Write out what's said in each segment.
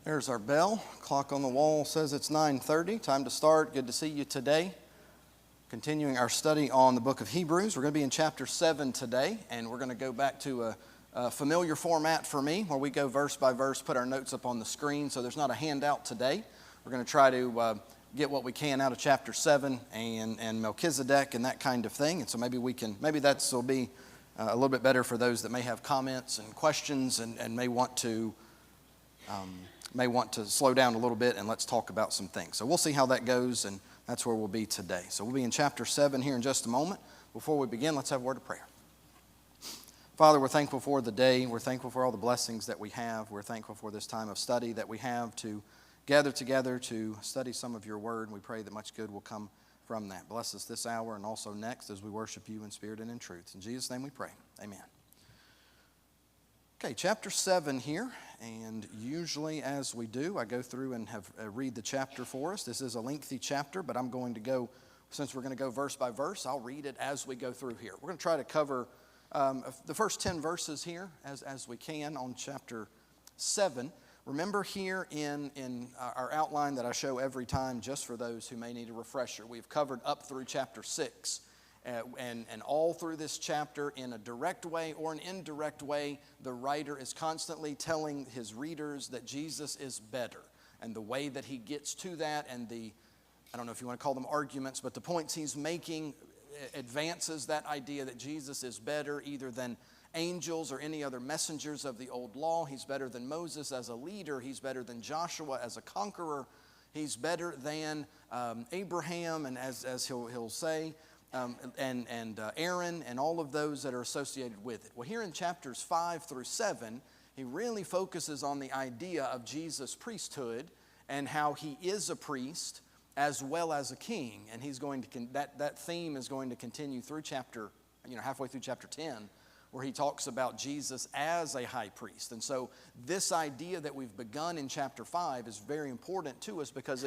There's our bell. Clock on the wall says it's 9:30. Time to start. Good to see you today. Continuing our study on the book of Hebrews. We're going to be in chapter 7 today, and we're going to go back to a familiar format for me where we go verse by verse, put our notes up on the screen, so there's not a handout today. We're going to try to get what we can out of chapter 7 and Melchizedek and that kind of thing, and so maybe that will be a little bit better for those that may have comments and questions and may want to slow down a little bit and let's talk about some things. So we'll see how that goes, and that's where we'll be today. So we'll be in chapter 7 here in just a moment. Before we begin, let's have a word of prayer. Father, we're thankful for the day. We're thankful for all the blessings that we have. We're thankful for this time of study that we have to gather together to study some of your word. And we pray that much good will come from that. Bless us this hour and also next as we worship you in spirit and in truth. In Jesus' name we pray. Amen. Okay, chapter 7 here, and usually as we do, I go through and read the chapter for us. This is a lengthy chapter, but I'm going to go, since we're going to go verse by verse, I'll read it as we go through here. We're going to try to cover the first 10 verses here as we can on chapter 7. Remember here in our outline that I show every time, just for those who may need a refresher, we've covered up through chapter 6. And all through this chapter, in a direct way or an indirect way, the writer is constantly telling his readers that Jesus is better. And the way that he gets to that and I don't know if you want to call them arguments, but the points he's making advances that idea that Jesus is better either than angels or any other messengers of the old law. He's better than Moses as a leader. He's better than Joshua as a conqueror. He's better than Abraham, and as he'll say, and Aaron and all of those that are associated with it. Well, here in chapters 5 through 7, he really focuses on the idea of Jesus' priesthood and how he is a priest as well as a king. And he's going to that theme is going to continue through halfway through chapter 10, where he talks about Jesus as a high priest. And so this idea that we've begun in chapter 5 is very important to us because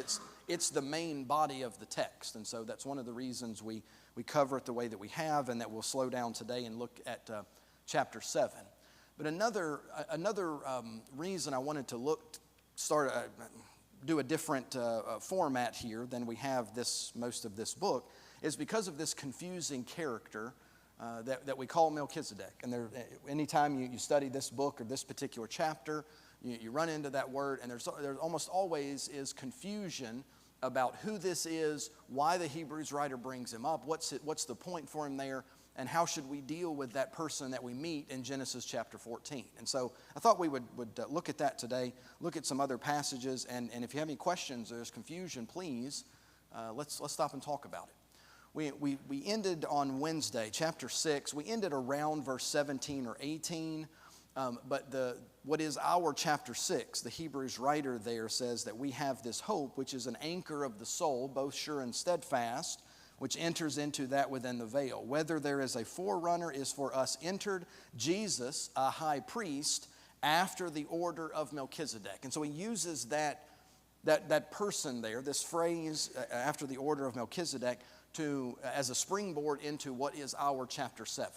it's the main body of the text. And so that's one of the reasons we cover it the way that we have, and that we'll slow down today and look at chapter 7. But another reason I wanted to do a different format here than we have most of this book is because of this confusing character that we call Melchizedek. And anytime you study this book or this particular chapter, you run into that word, and there's almost always is confusion about who this is, why the Hebrews writer brings him up, what's the point for him there, and how should we deal with that person that we meet in Genesis chapter 14. And so I thought we would look at that today, look at some other passages, and if you have any questions or there's confusion, please, let's stop and talk about it. We ended on Wednesday, chapter 6. We ended around verse 17 or 18, but what is our chapter 6, the Hebrews writer there says that we have this hope, which is an anchor of the soul, both sure and steadfast, which enters into that within the veil. Whether there is a forerunner is for us entered, Jesus, a high priest, after the order of Melchizedek. And so he uses that person there, this phrase, after the order of Melchizedek, as a springboard into what is our chapter 7.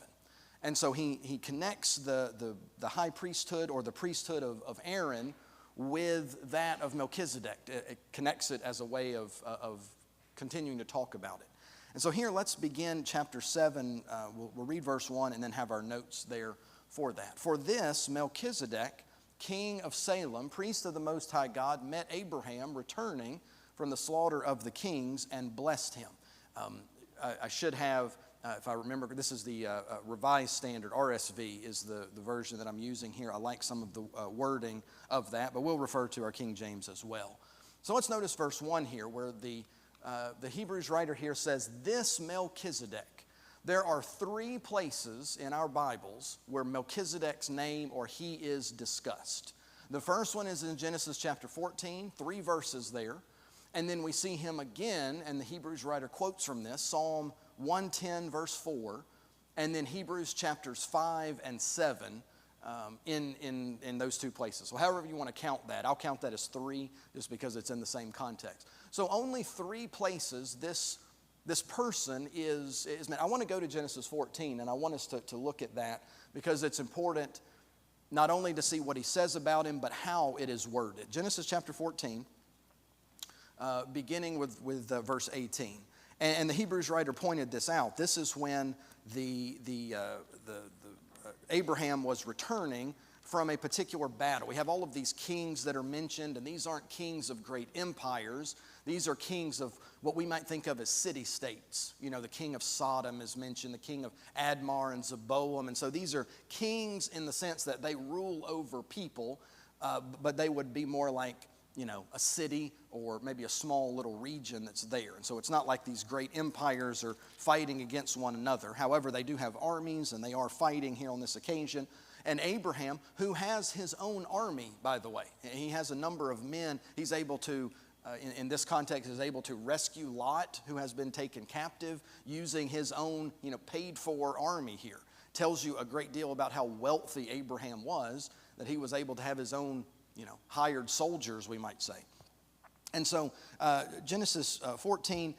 And so he connects the high priesthood or the priesthood of Aaron with that of Melchizedek. It connects it as a way of continuing to talk about it. And so here, let's begin chapter 7. We'll read verse 1 and then have our notes there for that. For this, Melchizedek, king of Salem, priest of the Most High God, met Abraham returning from the slaughter of the kings and blessed him. I should have, if I remember, this is the Revised Standard, RSV is the version that I'm using here. I like some of the wording of that, but we'll refer to our King James as well. So let's notice verse 1 here, where the Hebrews writer here says, this Melchizedek. There are 3 places in our Bibles where Melchizedek's name or he is discussed. The first one is in Genesis chapter 14, 3 verses there. And then we see him again, and the Hebrews writer quotes from this, Psalm 110, verse 4, and then Hebrews chapters 5 and 7 in those 2 places. So however you want to count that, I'll count that as 3 just because it's in the same context. So only 3 places this person is meant. I want to go to Genesis 14, and I want us to look at that because it's important not only to see what he says about him, but how it is worded. Genesis chapter 14, beginning with verse 18. And the Hebrews writer pointed this out. This is when Abraham was returning from a particular battle. We have all of these kings that are mentioned, and these aren't kings of great empires. These are kings of what we might think of as city-states. You know, the king of Sodom is mentioned, the king of Admar and Zeboam. And so these are kings in the sense that they rule over people, but they would be more like, you know, a city or maybe a small little region that's there. And so it's not like these great empires are fighting against one another. However, they do have armies, and they are fighting here on this occasion. And Abraham, who has his own army, by the way, he has a number of men. He's able to, in this context, is able to rescue Lot, who has been taken captive, using his own, paid-for army here. Tells you a great deal about how wealthy Abraham was, that he was able to have his own, hired soldiers, we might say. And so Genesis 14,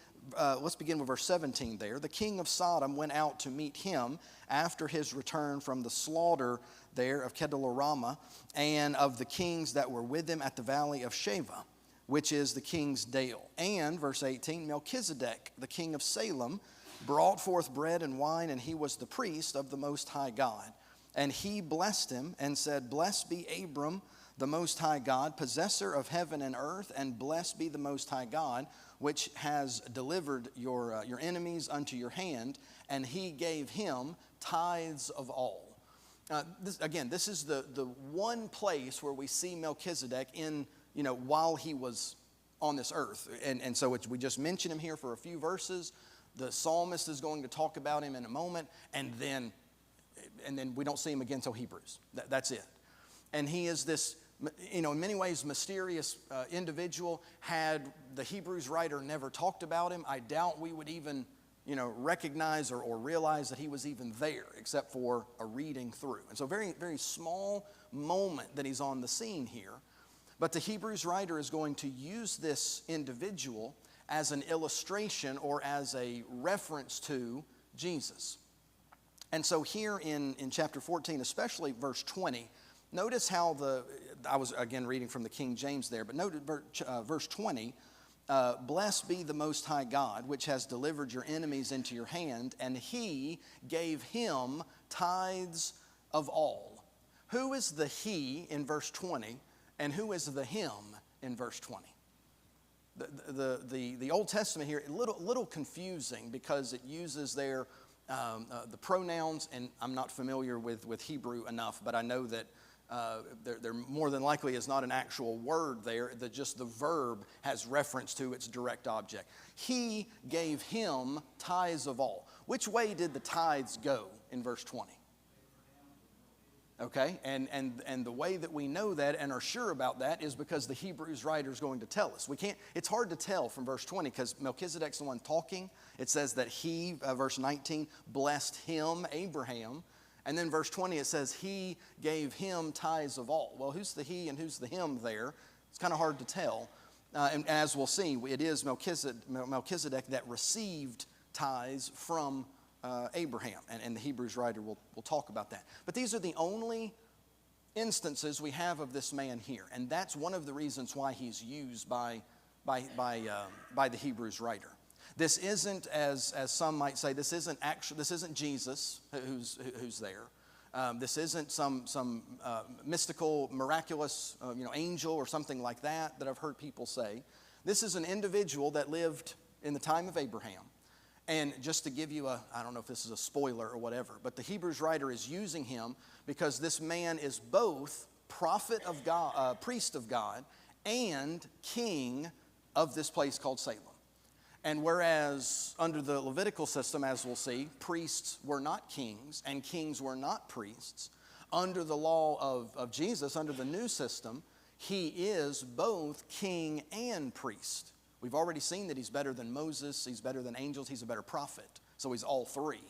let's begin with verse 17 there. The king of Sodom went out to meet him after his return from the slaughter there of Kedorlaomer, and of the kings that were with him at the valley of Shaveh, which is the king's dale. And, verse 18, Melchizedek, the king of Salem, brought forth bread and wine, and he was the priest of the Most High God. And he blessed him and said, Blessed be Abram, the Most High God, possessor of heaven and earth, and blessed be the Most High God, which has delivered your enemies unto your hand. And he gave him tithes of all. This is the one place where we see Melchizedek in, while he was on this earth. And so we just mention him here for a few verses. The psalmist is going to talk about him in a moment, and then we don't see him again until Hebrews. That's it. And he is this, in many ways, mysterious individual. Had the Hebrews writer never talked about him, I doubt we would even, recognize or realize that he was even there, except for a reading through. And so very, very small moment that he's on the scene here. But the Hebrews writer is going to use this individual as an illustration or as a reference to Jesus. And so here in chapter 14, especially verse 20, notice how I was again reading from the King James there, but notice verse 20, Blessed be the Most High God, which has delivered your enemies into your hand, and he gave him tithes of all. Who is the he in verse 20, and who is the him in verse 20? The Old Testament here, a little confusing because it uses the pronouns, and I'm not familiar with Hebrew enough, but I know that there more than likely is not an actual word there, that just the verb has reference to its direct object. He gave him tithes of all. Which way did the tithes go in verse 20? Okay, and the way that we know that and are sure about that is because the Hebrews writer is going to tell us. It's hard to tell from verse 20 because Melchizedek's the one talking. It says that he, verse 19, blessed him, Abraham. And then verse 20, it says he gave him tithes of all. Well, who's the he and who's the him there? It's kind of hard to tell. And as we'll see, it is Melchizedek that received tithes from Abraham, and the Hebrews writer will talk about that. But these are the only instances we have of this man here, and that's one of the reasons why he's used by the Hebrews writer. This isn't, as some might say, this isn't Jesus who's there. This isn't some mystical, miraculous, angel or something like that I've heard people say. This is an individual that lived in the time of Abraham. And just to give you I don't know if this is a spoiler or whatever, but the Hebrews writer is using him because this man is both prophet of God, priest of God, and king of this place called Salem. And whereas under the Levitical system, as we'll see, priests were not kings and kings were not priests, under the law of Jesus, under the new system, he is both king and priest. We've already seen that he's better than Moses, he's better than angels, he's a better prophet. So he's all three.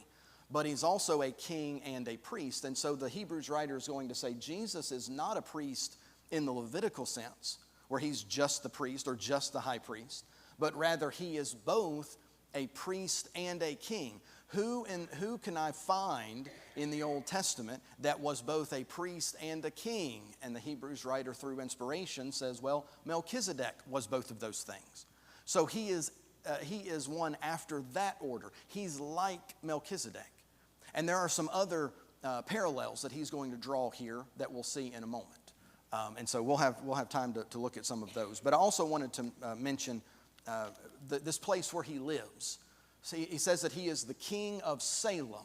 But he's also a king and a priest. And so the Hebrews writer is going to say Jesus is not a priest in the Levitical sense, where he's just the priest or just the high priest, but rather he is both a priest and a king who can I find in the Old Testament that was both a priest and a king? And the Hebrews writer, through inspiration, says, well, Melchizedek was both of those things. So he is one after that order. He's like Melchizedek. And there are some other parallels that he's going to draw here that we'll see in a moment. And so we'll have time to look at some of those. But I also wanted to mention this place where he lives. See, he says that he is the king of Salem.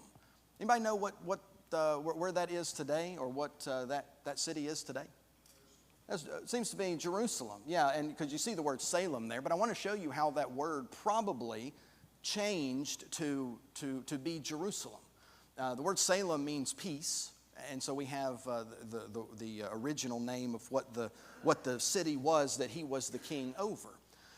Anybody know where that is today, or what that city is today? It seems to be Jerusalem. Yeah, and because you see the word Salem there. But I want to show you how that word probably changed to be Jerusalem. The word Salem means peace. And so we have the original name of what the city was that he was the king over.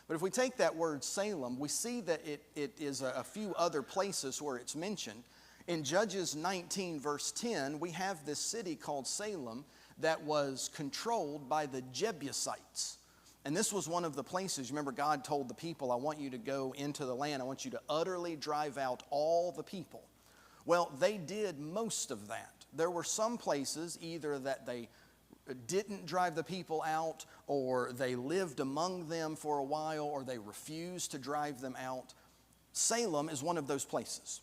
But if we take that word Salem, we see that it is a few other places where it's mentioned. In Judges 19, verse 10, we have this city called Salem that was controlled by the Jebusites. And this was one of the places, remember, God told the people, I want you to go into the land. I want you to utterly drive out all the people. Well, they did most of that. There were some places either that they didn't drive the people out, or they lived among them for a while, or they refused to drive them out. Salem is one of those places.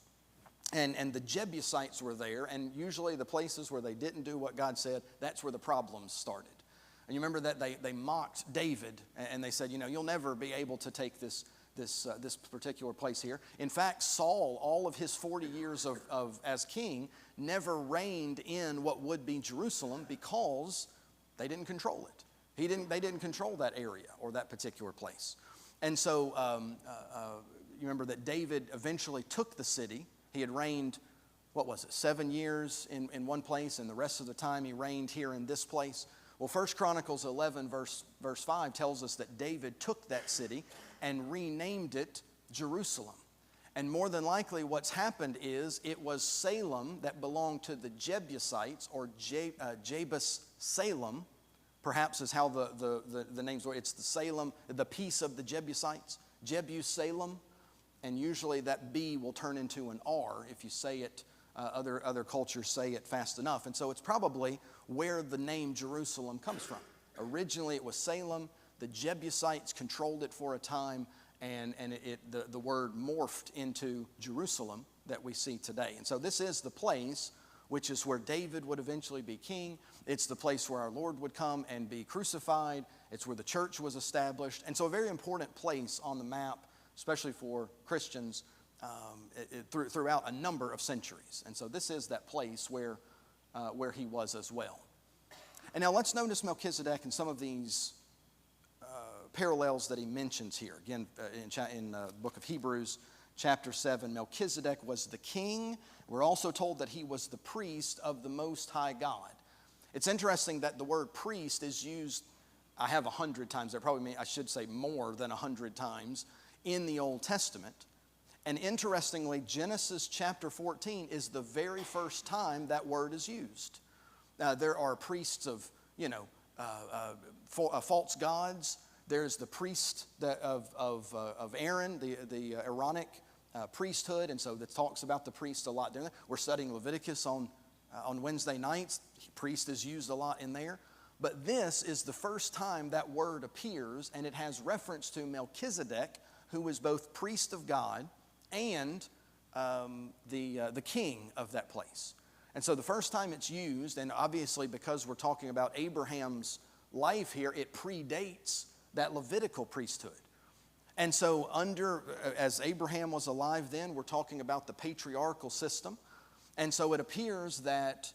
And the Jebusites were there, and usually the places where they didn't do what God said, that's where the problems started. And you remember that they mocked David, and they said, you'll never be able to take this particular place here. In fact, Saul, all of his 40 years of as king, never reigned in what would be Jerusalem because they didn't control it. They didn't control that area or that particular place. And so you remember that David eventually took the city. He had reigned, 7 years in one place, and the rest of the time he reigned here in this place. Well, 1 Chronicles 11, verse 5 tells us that David took that city and renamed it Jerusalem. And more than likely what's happened is it was Salem that belonged to the Jebusites, or Jebus Salem, perhaps is how the names were. It's the Salem, the peace of the Jebusites, Jebus Salem, and usually that B will turn into an R if you say it. Other cultures say it fast enough. And so it's probably where the name Jerusalem comes from. Originally it was Salem. The Jebusites controlled it for a time, and the word morphed into Jerusalem that we see today. And so this is the place which is where David would eventually be king. It's the place where our Lord would come and be crucified. It's where the church was established. And so a very important place on the map, especially for Christians, throughout a number of centuries. And so this is that place where he was as well. And now let's notice Melchizedek and some of these parallels that he mentions here. Again, in the book of Hebrews, chapter 7, Melchizedek was the king. We're also told that he was the priest of the Most High God. It's interesting that the word priest is used, I have 100 times, I should say more than 100 times in the Old Testament. And interestingly, Genesis chapter 14 is the very first time that word is used. There are priests of, false gods. There's the priest of Aaron, the Aaronic priesthood, and so that talks about the priest a lot there. We're studying Leviticus on Wednesday nights. Priest is used a lot in there. But this is the first time that word appears, and it has reference to Melchizedek, who was both priest of God and the king of that place. And so the first time it's used, and obviously because we're talking about Abraham's life here, it predates that Levitical priesthood. And so as Abraham was alive then, we're talking about the patriarchal system. And so it appears that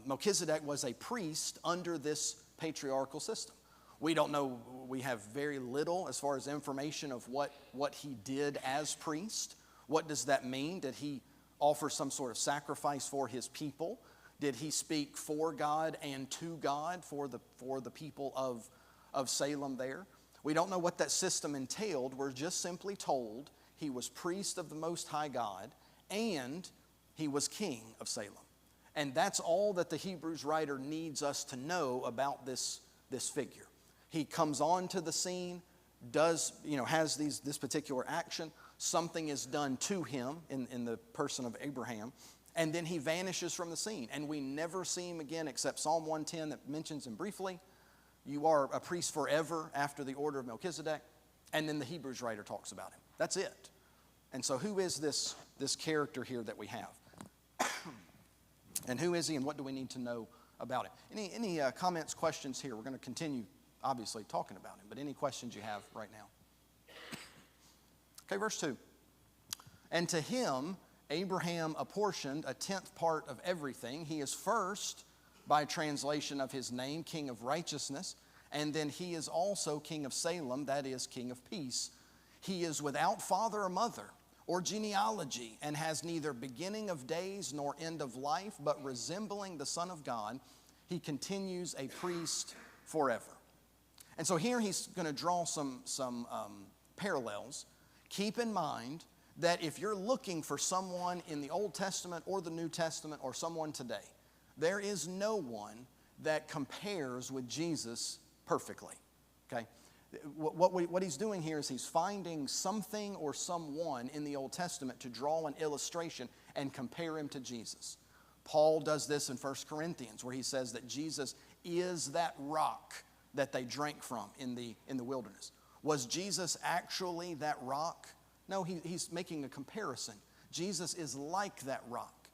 Melchizedek was a priest under this patriarchal system. We don't know, we have very little as far as information of what he did as priest. What does that mean? Did he offer some sort of sacrifice for his people? Did he speak for God and to God for the people of Salem there? We don't know what that system entailed. We're just simply told he was priest of the Most High God and he was king of Salem. And that's all that the Hebrews writer needs us to know about this figure. He comes onto the scene, has this particular action. something is done to him in the person of Abraham, and then he vanishes from the scene, and we never see him again except Psalm 110 that mentions him briefly. You are a priest forever after the order of Melchizedek, and then the Hebrews writer talks about him. That's it. And so who is this character here that we have? And who is he, and what do we need to know about him? Any comments, questions here? We're going to continue, obviously, talking about him, but any questions you have right now? Okay, verse 2. And to him Abraham apportioned a tenth part of everything. He is first, by translation of his name, King of Righteousness, and then he is also King of Salem, that is, King of Peace. He is without father or mother or genealogy, and has neither beginning of days nor end of life, but resembling the Son of God, he continues a priest forever. And so here he's going to draw some parallels. Keep in mind that if you're looking for someone in the Old Testament or the New Testament or someone today, there is no one that compares with Jesus perfectly, okay? What he's doing here is he's finding something or someone in the Old Testament to draw an illustration and compare him to Jesus. Paul does this in 1 Corinthians, where he says that Jesus is that rock that they drank from in the wilderness. Was Jesus actually that rock? No, he's making a comparison. Jesus is like that rock.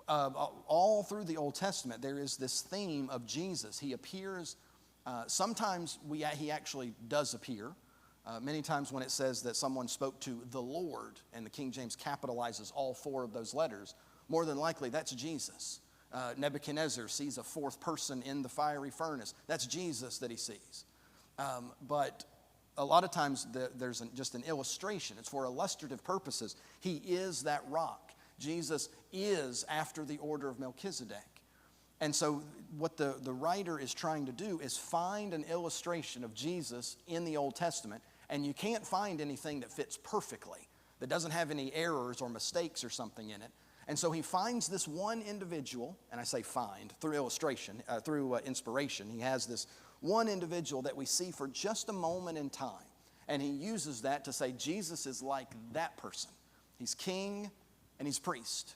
All through the Old Testament, there is this theme of Jesus. He appears, sometimes he actually does appear. Many times when it says that someone spoke to the Lord, and the King James capitalizes all four of those letters, more than likely that's Jesus. Nebuchadnezzar sees a fourth person in the fiery furnace. That's Jesus that he sees. But a lot of times there's just an illustration. It's for illustrative purposes. He is that rock. Jesus is after the order of Melchizedek. And so what the writer is trying to do is find an illustration of Jesus in the Old Testament, and you can't find anything that fits perfectly, that doesn't have any errors or mistakes or something in it. And so he finds this one individual, and I say find, through illustration, through inspiration. He has this one individual that we see for just a moment in time, and he uses that to say Jesus is like that person. He's king and he's priest.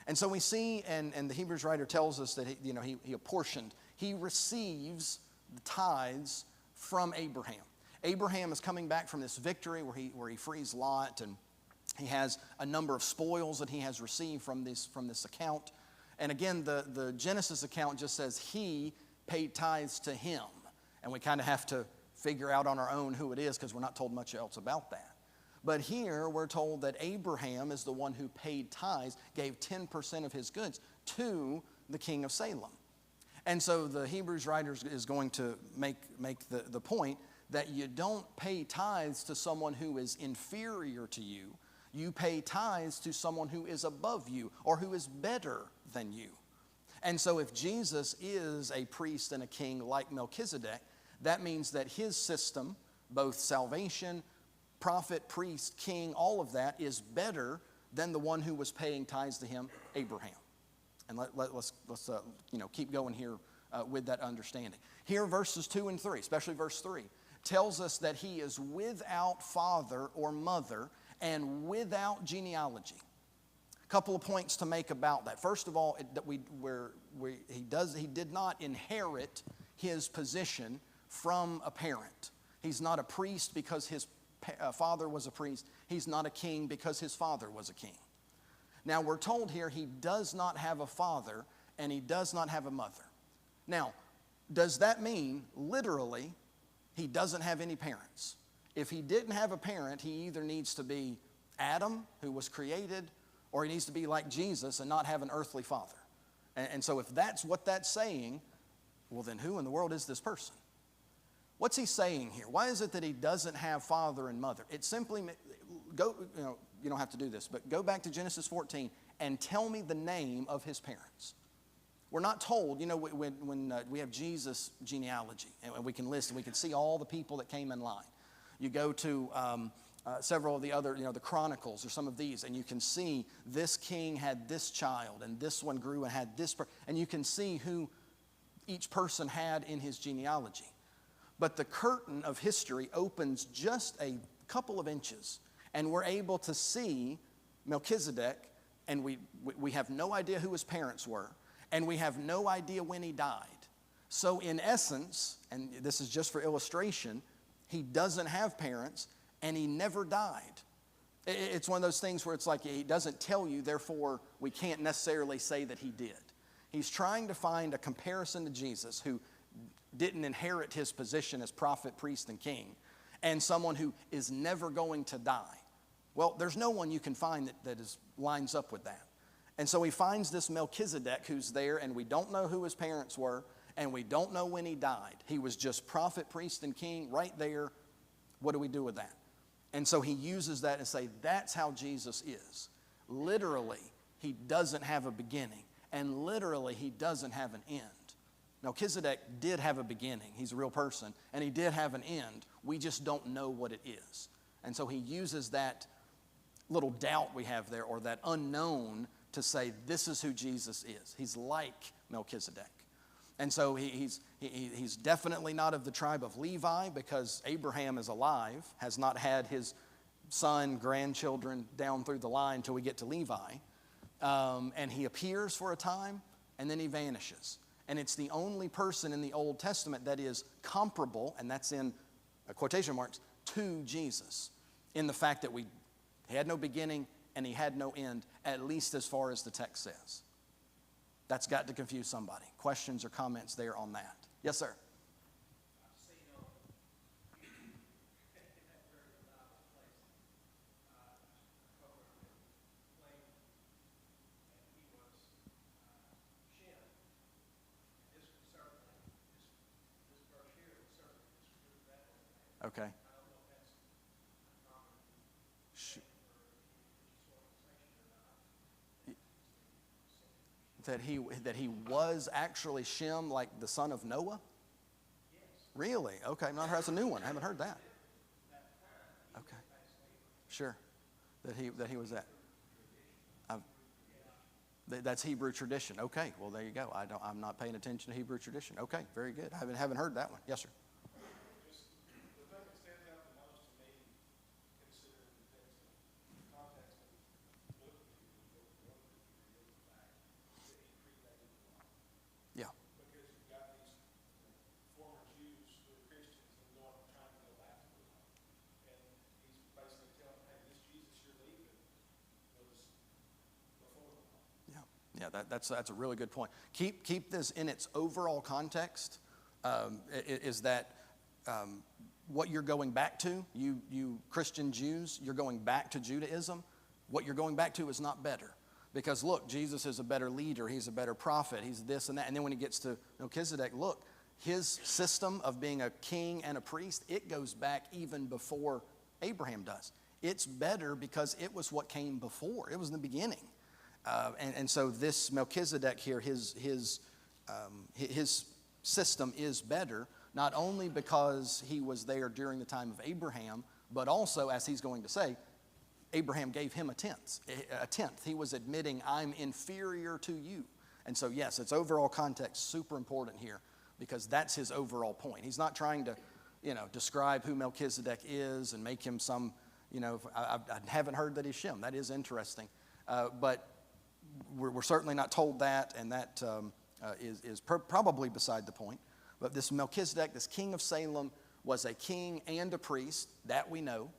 And so we see, and the Hebrews writer tells us that he apportioned. He receives the tithes from Abraham. Abraham is coming back from this victory where he frees Lot, and he has a number of spoils that he has received from this account. And again, the Genesis account just says he paid tithes to him. And we kind of have to figure out on our own who it is, because we're not told much else about that. But here we're told that Abraham is the one who paid tithes, gave 10% of his goods to the king of Salem. And so the Hebrews writer is going to make the point that you don't pay tithes to someone who is inferior to you. You pay tithes to someone who is above you or who is better than you. And so if Jesus is a priest and a king like Melchizedek, that means that his system, both salvation, prophet, priest, king, all of that is better than the one who was paying tithes to him, Abraham. And let's keep going here with that understanding. Here, verses 2 and 3, especially verse 3, tells us that he is without father or mother and without genealogy. A couple of points to make about that. First of all, that he did not inherit his position from a parent. He's not a priest because his father was a priest. He's not a king because his father was a king. Now, we're told here he does not have a father and he does not have a mother. Now, does that mean literally he doesn't have any parents? If he didn't have a parent, he either needs to be Adam, who was created, or he needs to be like Jesus and not have an earthly father. And so if that's what that's saying, well, then who in the world is this person? What's he saying here? Why is it that he doesn't have father and mother? It simply, you don't have to do this, but go back to Genesis 14 and tell me the name of his parents. We're not told, when we have Jesus' genealogy, and we can list, and we can see all the people that came in line. You go to several of the other, the Chronicles or some of these, and you can see this king had this child, and this one grew and had this, and you can see who each person had in his genealogy. But the curtain of history opens just a couple of inches, and we're able to see Melchizedek, and we have no idea who his parents were, and we have no idea when he died. So in essence, and this is just for illustration, he doesn't have parents, and he never died. It's one of those things where it's like he doesn't tell you, therefore we can't necessarily say that he did. He's trying to find a comparison to Jesus, who didn't inherit his position as prophet, priest, and king, and someone who is never going to die. Well, there's no one you can find that lines up with that. And so he finds this Melchizedek who's there, and we don't know who his parents were, and we don't know when he died. He was just prophet, priest, and king right there. What do we do with that? And so he uses that and say, that's how Jesus is. Literally, he doesn't have a beginning, and literally, he doesn't have an end. Melchizedek did have a beginning. He's a real person, and he did have an end. We just don't know what it is. And so he uses that little doubt we have there, or that unknown, to say this is who Jesus is. He's like Melchizedek. And so he's definitely not of the tribe of Levi, because Abraham is alive, has not had his son, grandchildren down through the line till we get to Levi. And he appears for a time, and then he vanishes. And it's the only person in the Old Testament that is comparable, and that's in quotation marks, to Jesus, in the fact that he had no beginning and he had no end, at least as far as the text says. That's got to confuse somebody. Questions or comments there on that? Yes, sir. Okay. That he was actually Shem, like the son of Noah? Really? Okay, that's a new one. I haven't heard that. Okay. Sure. That he was that. That's Hebrew tradition. Okay, well there you go. I'm not paying attention to Hebrew tradition. Okay, very good. I haven't heard that one. Yes, sir. Yeah, that's a really good point. Keep this in its overall context. Is that what you're going back to? You Christian Jews, you're going back to Judaism. What you're going back to is not better. Because look, Jesus is a better leader. He's a better prophet. He's this and that. And then when he gets to Melchizedek, look, his system of being a king and a priest, it goes back even before Abraham does. It's better because it was what came before. It was in the beginning. And so this Melchizedek here, his system is better, not only because he was there during the time of Abraham, but also, as he's going to say, Abraham gave him a tenth. He was admitting, I'm inferior to you. And so, yes, it's overall context super important here, because that's his overall point. He's not trying to, describe who Melchizedek is and make him some, I haven't heard that he's Shem. That is interesting. But we're certainly not told that, and that is probably beside the point. But this Melchizedek, this king of Salem, was a king and a priest, that we know.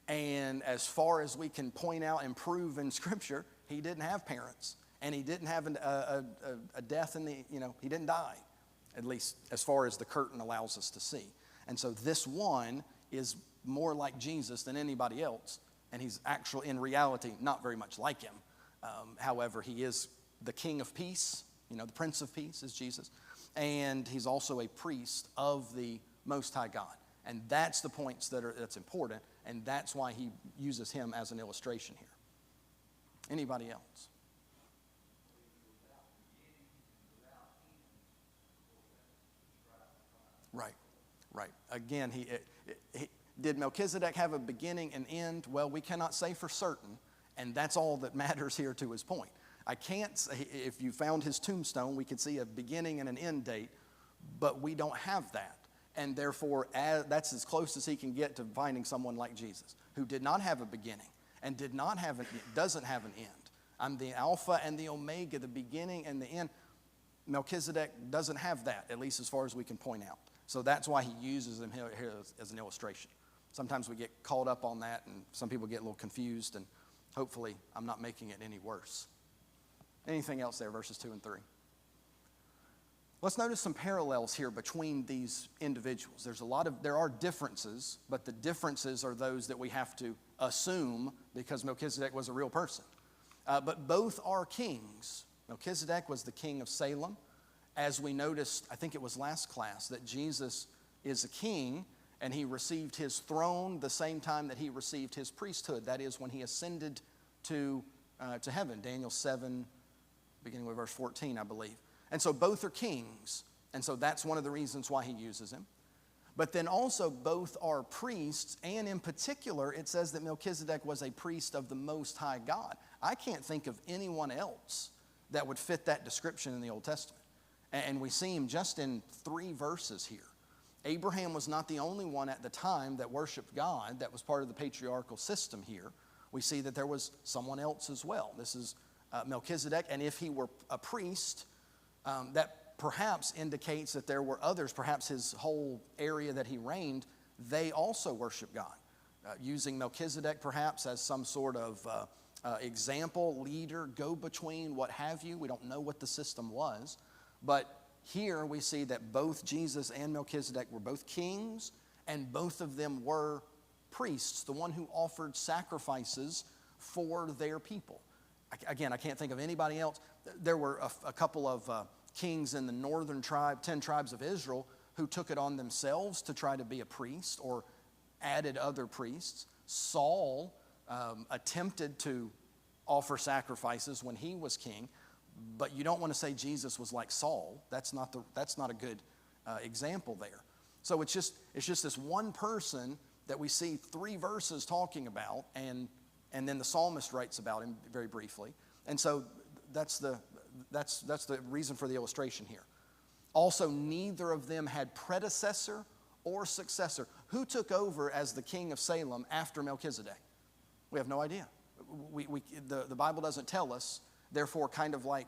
And as far as we can point out and prove in Scripture, he didn't have parents, and he didn't have a death in the, he didn't die, at least as far as the curtain allows us to see. And so this one is more like Jesus than anybody else, and he's actually, in reality, not very much like him. However, he is the King of Peace, the Prince of Peace is Jesus, and he's also a priest of the Most High God. And that's the points that's important, and that's why he uses him as an illustration here. Anybody else? Right. Again, did Melchizedek have a beginning and end? Well, we cannot say for certain. And that's all that matters here to his point. I can't say, if you found his tombstone, we could see a beginning and an end date, but we don't have that. And therefore, that's as close as he can get to finding someone like Jesus, who did not have a beginning and doesn't have an end. I'm the Alpha and the Omega, the beginning and the end. Melchizedek doesn't have that, at least as far as we can point out. So that's why he uses him here as an illustration. Sometimes we get caught up on that, and some people get a little confused, and hopefully I'm not making it any worse. Anything else there, verses 2 and 3? Let's notice some parallels here between these individuals. There are differences, but the differences are those that we have to assume because Melchizedek was a real person. But both are kings. Melchizedek was the king of Salem. As we noticed, I think it was last class, that Jesus is a king, and he received his throne the same time that he received his priesthood. That is when he ascended to heaven. Daniel 7, beginning with verse 14, I believe. And so both are kings, and so that's one of the reasons why he uses him. But then also both are priests, and in particular, it says that Melchizedek was a priest of the Most High God. I can't think of anyone else that would fit that description in the Old Testament. And we see him just in 3 verses here. Abraham was not the only one at the time that worshiped God. That was part of the patriarchal system here. We see that there was someone else as well. This is Melchizedek, and if he were a priest, that perhaps indicates that there were others, perhaps his whole area that he reigned, they also worship God. Using Melchizedek perhaps as some sort of example, leader, go-between, what have you. We don't know what the system was. But here we see that both Jesus and Melchizedek were both kings, and both of them were priests, the one who offered sacrifices for their people. Again, I can't think of anybody else. There were a couple of kings in the northern 10 tribes of Israel who took it on themselves to try to be a priest or added other priests. Saul attempted to offer sacrifices when he was king, but you don't want to say Jesus was like Saul. That's not a good example there. So it's just this one person that we see 3 verses talking about, and then the psalmist writes about him very briefly. And so that's the reason for the illustration here. Also, neither of them had predecessor or successor. Who took over as the king of Salem after Melchizedek? We have no idea. The Bible doesn't tell us. Therefore, kind of like,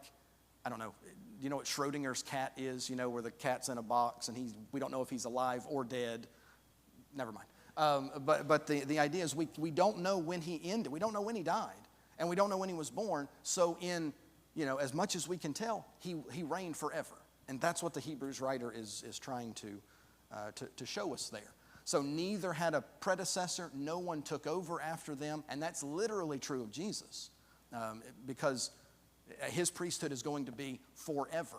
I don't know, you know what Schrodinger's cat is, where the cat's in a box and we don't know if he's alive or dead. Never mind. But the idea is we don't know when he ended. We don't know when he died. And we don't know when he was born. So as much as we can tell, he reigned forever. And that's what the Hebrews writer is trying to show us there. So neither had a predecessor, no one took over after them, and that's literally true of Jesus, because his priesthood is going to be forever.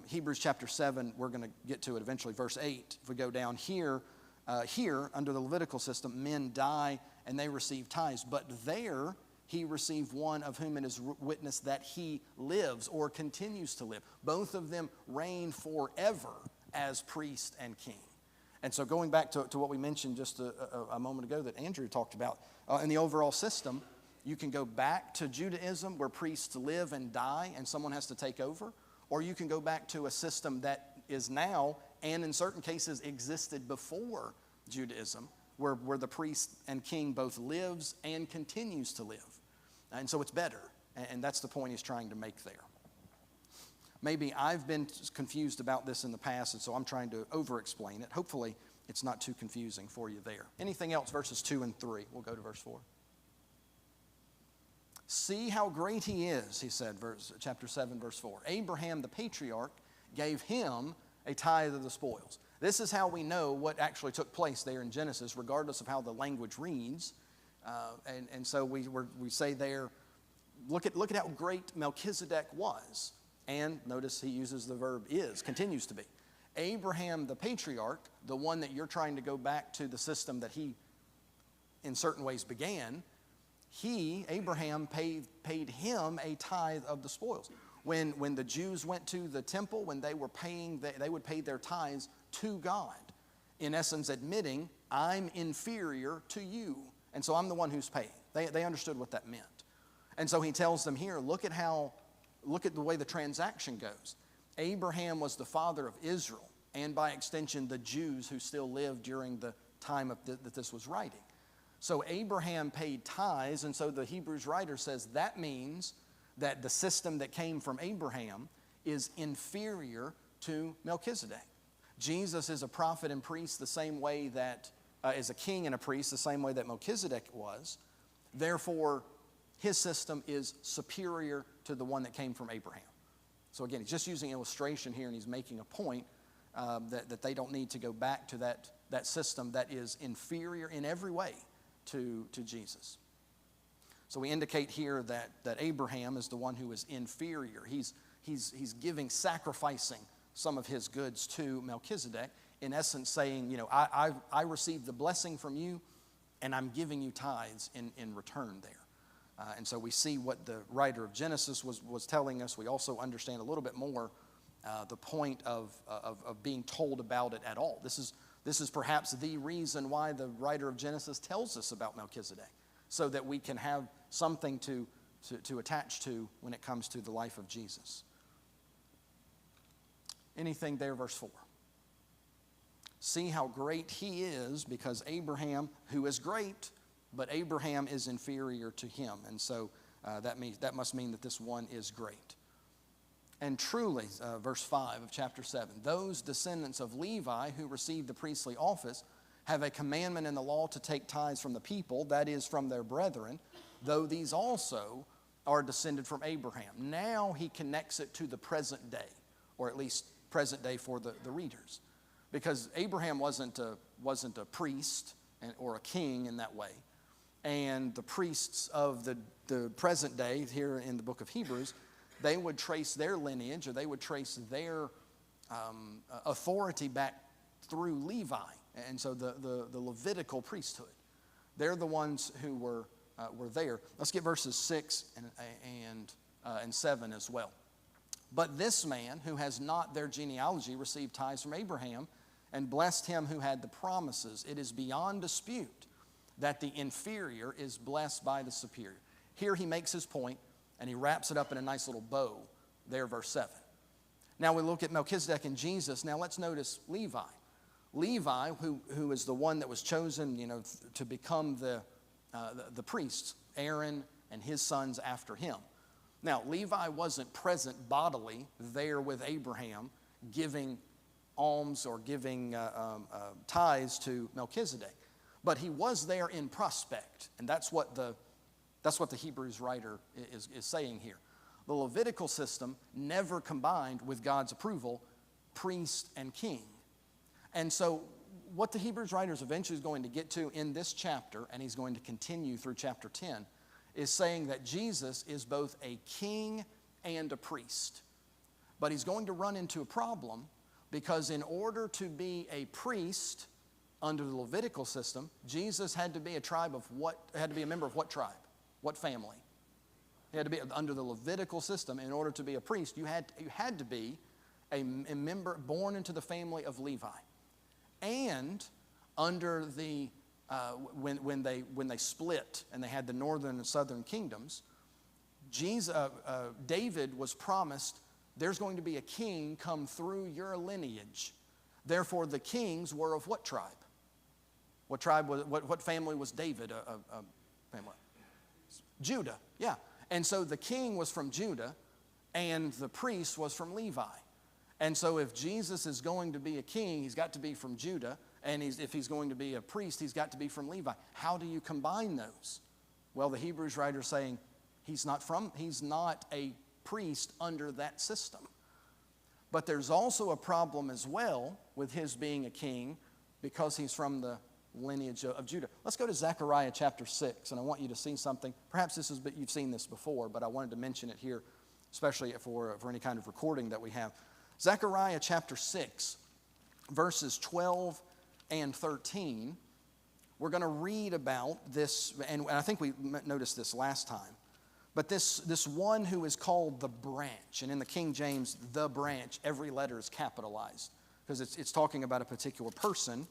Hebrews chapter 7, we're going to get to it eventually, verse 8. If we go down here, under the Levitical system, men die and they receive tithes, but there he received one of whom it is witnessed that he lives or continues to live. Both of them reign forever as priest and king. And so going back to what we mentioned just a moment ago that Andrew talked about, in the overall system, you can go back to Judaism where priests live and die and someone has to take over, or you can go back to a system that is now and in certain cases existed before Judaism where the priest and king both lives and continues to live. And so it's better, and that's the point he's trying to make there. Maybe I've been confused about this in the past, and so I'm trying to over-explain it. Hopefully, it's not too confusing for you there. Anything else, verses 2 and 3? We'll go to verse 4. See how great he is, he said, chapter 7, verse 4. Abraham, the patriarch, gave him a tithe of the spoils. This is how we know what actually took place there in Genesis, regardless of how the language reads. And so we say there, look at how great Melchizedek was. And notice he uses the verb is, continues to be. Abraham, the patriarch, the one that you're trying to go back to the system that he, in certain ways, began, Abraham, paid him a tithe of the spoils. When the Jews went to the temple, when they were paying, they would pay their tithes to God. In essence, admitting, I'm inferior to you. And so I'm the one who's paying. They understood what that meant. And so he tells them here, look at the way the transaction goes. Abraham was the father of Israel. and by extension the Jews who still lived during the time that this was writing. So Abraham paid tithes, and so the Hebrews writer says that means that the system that came from Abraham is inferior to Melchizedek. Jesus is a prophet and priest the same way that, is a king and a priest the same way that Melchizedek was. Therefore, his system is superior to the one that came from Abraham. So again, he's just using illustration here, and he's making a point that they don't need to go back to that system that is inferior in every way to Jesus. So we indicate here that Abraham is the one who is inferior. He's sacrificing some of his goods to Melchizedek, in essence saying, I received the blessing from you, and I'm giving you tithes in return there. And so we see what the writer of Genesis was telling us. We also understand a little bit more the point of being told about it at all. This is perhaps the reason why the writer of Genesis tells us about Melchizedek, so that we can have something to attach to when it comes to the life of Jesus. Anything there, verse 4. See how great he is, because Abraham, who is great, but Abraham is inferior to him. And so that must mean that this one is great. And truly, verse 5 of chapter 7, those descendants of Levi who received the priestly office have a commandment in the law to take tithes from the people, that is, from their brethren, though these also are descended from Abraham. Now he connects it to the present day, or at least present day for the readers. Because Abraham wasn't a priest or a king in that way. And the priests of the present day here in the book of Hebrews, they would trace their lineage, or they would trace their authority back through Levi. And so the Levitical priesthood. They're the ones who were there. Let's get verses 6 and 7 as well. But this man who has not their genealogy received tithes from Abraham and blessed him who had the promises. It is beyond dispute that the inferior is blessed by the superior. Here he makes his point, and he wraps it up in a nice little bow there, verse 7. Now we look at Melchizedek and Jesus. Now let's notice Levi. Levi, who is the one that was chosen, to become the priests, Aaron and his sons after him. Now, Levi wasn't present bodily there with Abraham giving alms or giving tithes to Melchizedek. But he was there in prospect, and that's what the Hebrews writer is saying here. The Levitical system never combined with God's approval priest and king. And so what the Hebrews writer is eventually going to get to in this chapter, and he's going to continue through chapter 10, is saying that Jesus is both a king and a priest. But he's going to run into a problem, because in order to be a priest under the Levitical system, Jesus had to be a member of what tribe? What family? He had to be under the Levitical system. In order to be a priest, you had to be a member born into the family of Levi. And under the when they split and they had the northern and southern kingdoms, David was promised, there's going to be a king come through your lineage. Therefore, the kings were of what tribe? What family was David? Family? Judah, yeah. And so the king was from Judah, and the priest was from Levi. And so if Jesus is going to be a king, he's got to be from Judah. And if he's going to be a priest, he's got to be from Levi. How do you combine those? Well, the Hebrews writer is saying he's not a priest under that system. But there's also a problem as well with his being a king, because he's from the lineage of Judah. Let's go to Zechariah chapter 6, and I want you to see something. Perhaps you've seen this before, but I wanted to mention it here, especially for any kind of recording that we have. Zechariah chapter 6, verses 12 and 13, we're going to read about this, and I think we noticed this last time, but this one who is called the branch, and in the King James, the branch, every letter is capitalized, because it's talking about a particular person.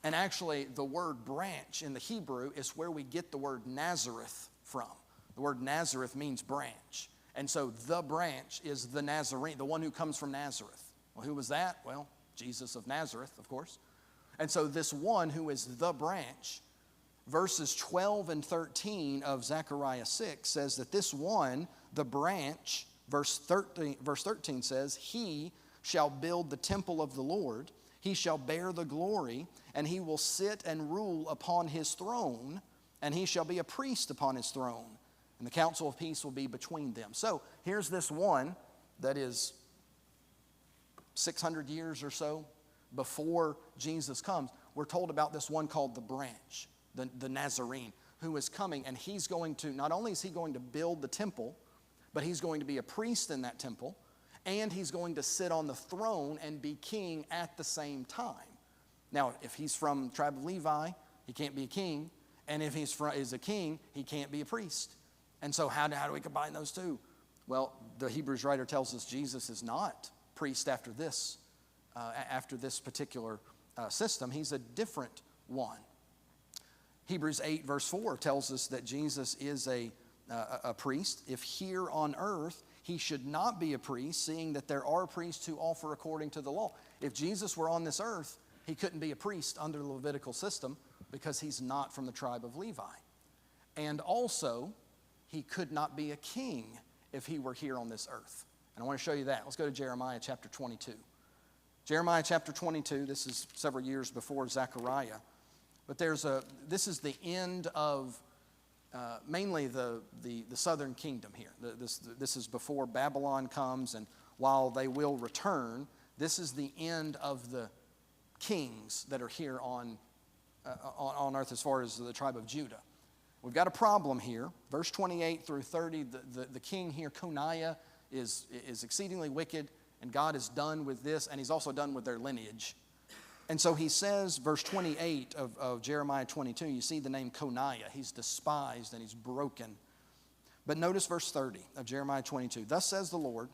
And actually, the word branch in the Hebrew is where we get the word Nazareth from. The word Nazareth means branch. And so the branch is the Nazarene, the one who comes from Nazareth. Well, who was that? Well, Jesus of Nazareth, of course. And so this one who is the branch, verses 12 and 13 of Zechariah 6 says that this one, the branch, verse 13 says, he shall build the temple of the Lord. He shall bear the glory, and he will sit and rule upon his throne, and he shall be a priest upon his throne. And the council of peace will be between them. So here's this one that is 600 years or so before Jesus comes. We're told about this one called the branch, the Nazarene, who is coming, and he's going to, not only is he going to build the temple, but he's going to be a priest in that temple, and he's going to sit on the throne and be king at the same time. Now, if he's from the tribe of Levi, he can't be a king, and if is a king, he can't be a priest. And so how do we combine those two? Well, the Hebrews writer tells us Jesus is not priest after this particular system. He's a different one. Hebrews 8 verse 4 tells us that Jesus is a priest. If here on earth he should not be a priest, seeing that there are priests who offer according to the law. If Jesus were on this earth, he couldn't be a priest under the Levitical system because he's not from the tribe of Levi. And also, he could not be a king if he were here on this earth. And I want to show you that. Let's go to Jeremiah chapter 22. Jeremiah chapter 22, this is several years before Zechariah. But this is the end of mainly the southern kingdom here. This is before Babylon comes, and while they will return, this is the end of the kings that are here on earth as far as the tribe of Judah. We've got a problem here. Verse 28 through 30, the king here, Coniah, is exceedingly wicked, and God is done with this, and he's also done with their lineage. And so he says, verse 28 of Jeremiah 22, you see the name Coniah. He's despised and he's broken. But notice verse 30 of Jeremiah 22. Thus says the Lord,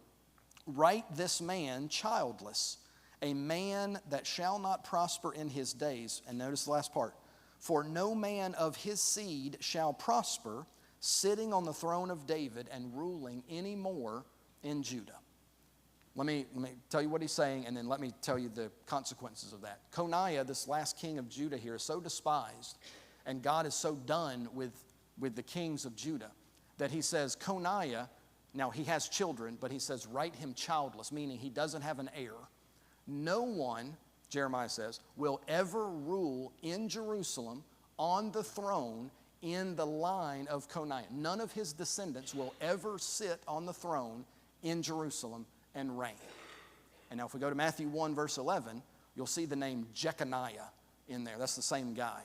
write this man childless, a man that shall not prosper in his days. And notice the last part. For no man of his seed shall prosper, sitting on the throne of David and ruling any more in Judah. Let me tell you what he's saying, and then let me tell you the consequences of that. Coniah, this last king of Judah here, is so despised, and God is so done with the kings of Judah, that he says, Coniah, now he has children, but he says, write him childless, meaning he doesn't have an heir. No one, Jeremiah says, will ever rule in Jerusalem on the throne in the line of Coniah. None of his descendants will ever sit on the throne in Jerusalem and reign. And now if we go to Matthew 1 verse 11, you'll see the name Jeconiah in there. That's the same guy.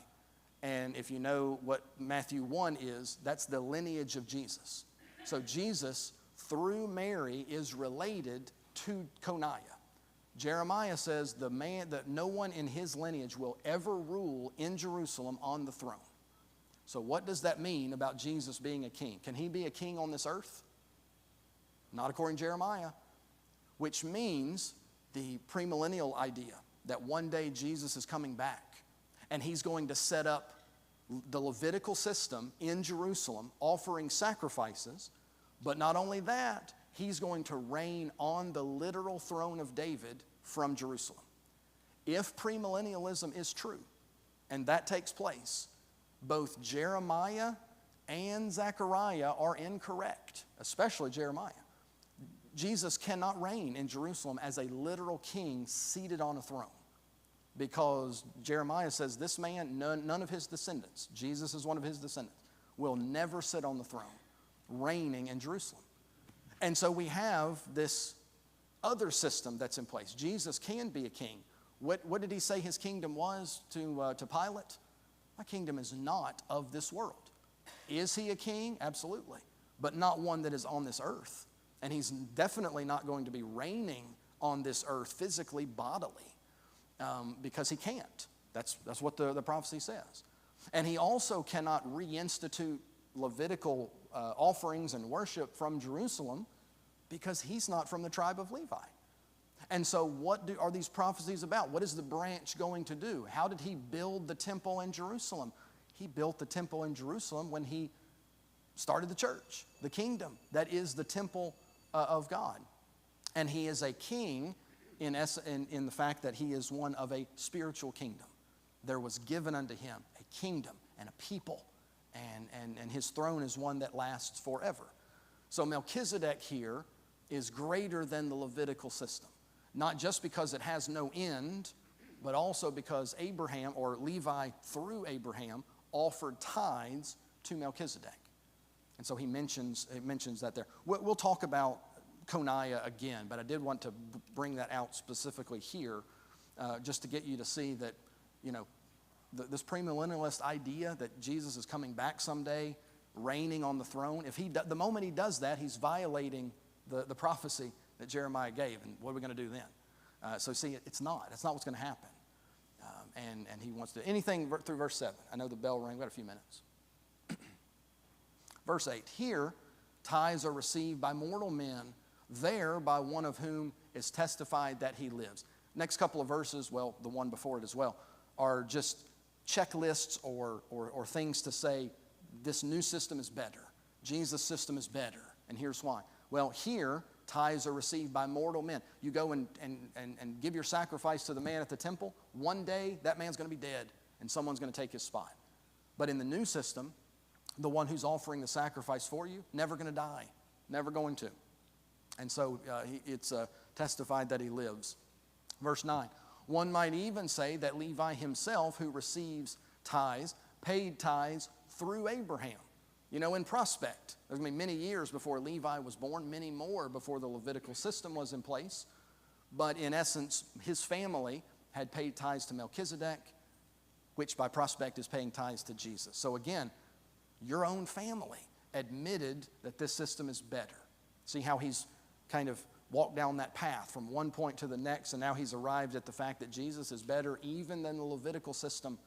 And if you know what Matthew 1 is, that's the lineage of Jesus. So Jesus, through Mary, is related to Coniah. Jeremiah says that no one in his lineage will ever rule in Jerusalem on the throne. So what does that mean about Jesus being a king? Can he be a king on this earth? Not according to Jeremiah. Which means the premillennial idea that one day Jesus is coming back and he's going to set up the Levitical system in Jerusalem offering sacrifices, but not only that, he's going to reign on the literal throne of David from Jerusalem. If premillennialism is true, and that takes place, both Jeremiah and Zechariah are incorrect, especially Jeremiah. Jesus cannot reign in Jerusalem as a literal king seated on a throne, because Jeremiah says this man, none of his descendants, Jesus is one of his descendants, will never sit on the throne reigning in Jerusalem. And so we have this other system that's in place. Jesus can be a king. What did he say his kingdom was to Pilate? My kingdom is not of this world. Is he a king? Absolutely. But not one that is on this earth. And he's definitely not going to be reigning on this earth physically, bodily, because he can't. That's what the prophecy says. And he also cannot reinstitute Levitical offerings and worship from Jerusalem because he's not from the tribe of Levi. And so what are these prophecies about? What is the branch going to do? How did he build the temple in Jerusalem? He built the temple in Jerusalem when he started the church, the kingdom that is the temple of God. And he is a king in the fact that he is one of a spiritual kingdom. There was given unto him a kingdom and a people, and his throne is one that lasts forever. So Melchizedek here is greater than the Levitical system, not just because it has no end, but also because Abraham, or Levi through Abraham, offered tithes to Melchizedek. And so it mentions that there. We'll talk about Coniah again, but I did want to bring that out specifically here, just to get you to see that, this premillennialist idea that Jesus is coming back someday, reigning on the throne. The moment he does that, he's violating the prophecy that Jeremiah gave. And what are we going to do then? So see, it's not what's going to happen. And he wants to, anything through verse 7. I know the bell rang, we've got a few minutes. Verse 8, here tithes are received by mortal men, there by one of whom is testified that he lives. Next couple of verses, well, the one before it as well, are just checklists or things to say this new system is better. Jesus' system is better. And here's why. Well, here, tithes are received by mortal men. You go and give your sacrifice to the man at the temple. One day, that man's going to be dead, and someone's going to take his spot. But in the new system, the one who's offering the sacrifice for you, never going to die. Never going to. And so it's testified that he lives. Verse 9, one might even say that Levi himself, who receives tithes, paid tithes through Abraham. In prospect, there's going to be many years before Levi was born, many more before the Levitical system was in place. But in essence, his family had paid tithes to Melchizedek, which by prospect is paying tithes to Jesus. So again, your own family admitted that this system is better. See how he's kind of walked down that path from one point to the next, and now he's arrived at the fact that Jesus is better even than the Levitical system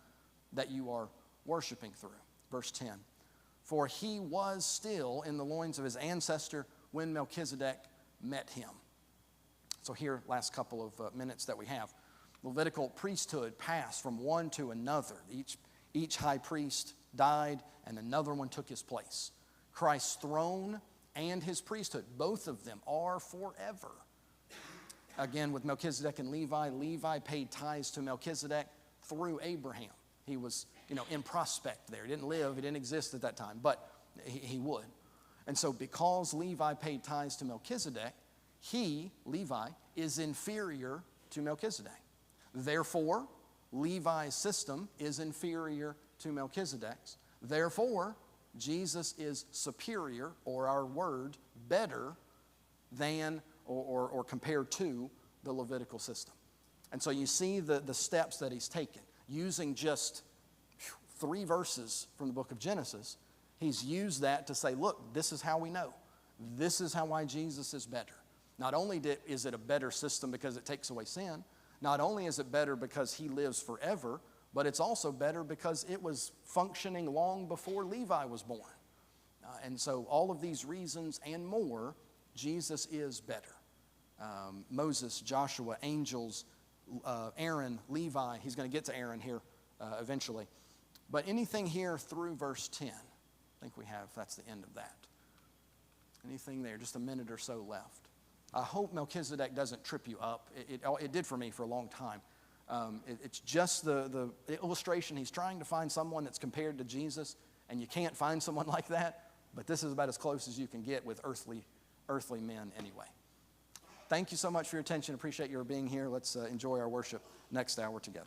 that you are worshiping through. Verse 10, for he was still in the loins of his ancestor when Melchizedek met him. So here, last couple of minutes that we have. Levitical priesthood passed from one to another. Each high priest died, and another one took his place. Christ's throne and his priesthood, both of them are forever. Again, with Melchizedek and Levi paid tithes to Melchizedek through Abraham. He was, in prospect there. He didn't live, he didn't exist at that time, but he would. And so because Levi paid tithes to Melchizedek, Levi, is inferior to Melchizedek. Therefore, Levi's system is inferior to Melchizedek's. Therefore, Jesus is superior, or our word, better than or compared to the Levitical system. And so you see the steps that he's taken. Using just 3 verses from the book of Genesis, he's used that to say, look, this is how we know. This is why Jesus is better. Not only is it a better system because it takes away sin, not only is it better because he lives forever, but it's also better because it was functioning long before Levi was born. And so all of these reasons and more, Jesus is better. Moses, Joshua, angels, Aaron, Levi, he's going to get to Aaron here eventually. But anything here through verse 10, I think that's the end of that. Anything there, just a minute or so left. I hope Melchizedek doesn't trip you up. It did for me for a long time. It's just the illustration. He's trying to find someone that's compared to Jesus, and you can't find someone like that, but this is about as close as you can get with earthly men anyway. Thank you so much for your attention. Appreciate your being here. Let's enjoy our worship next hour together.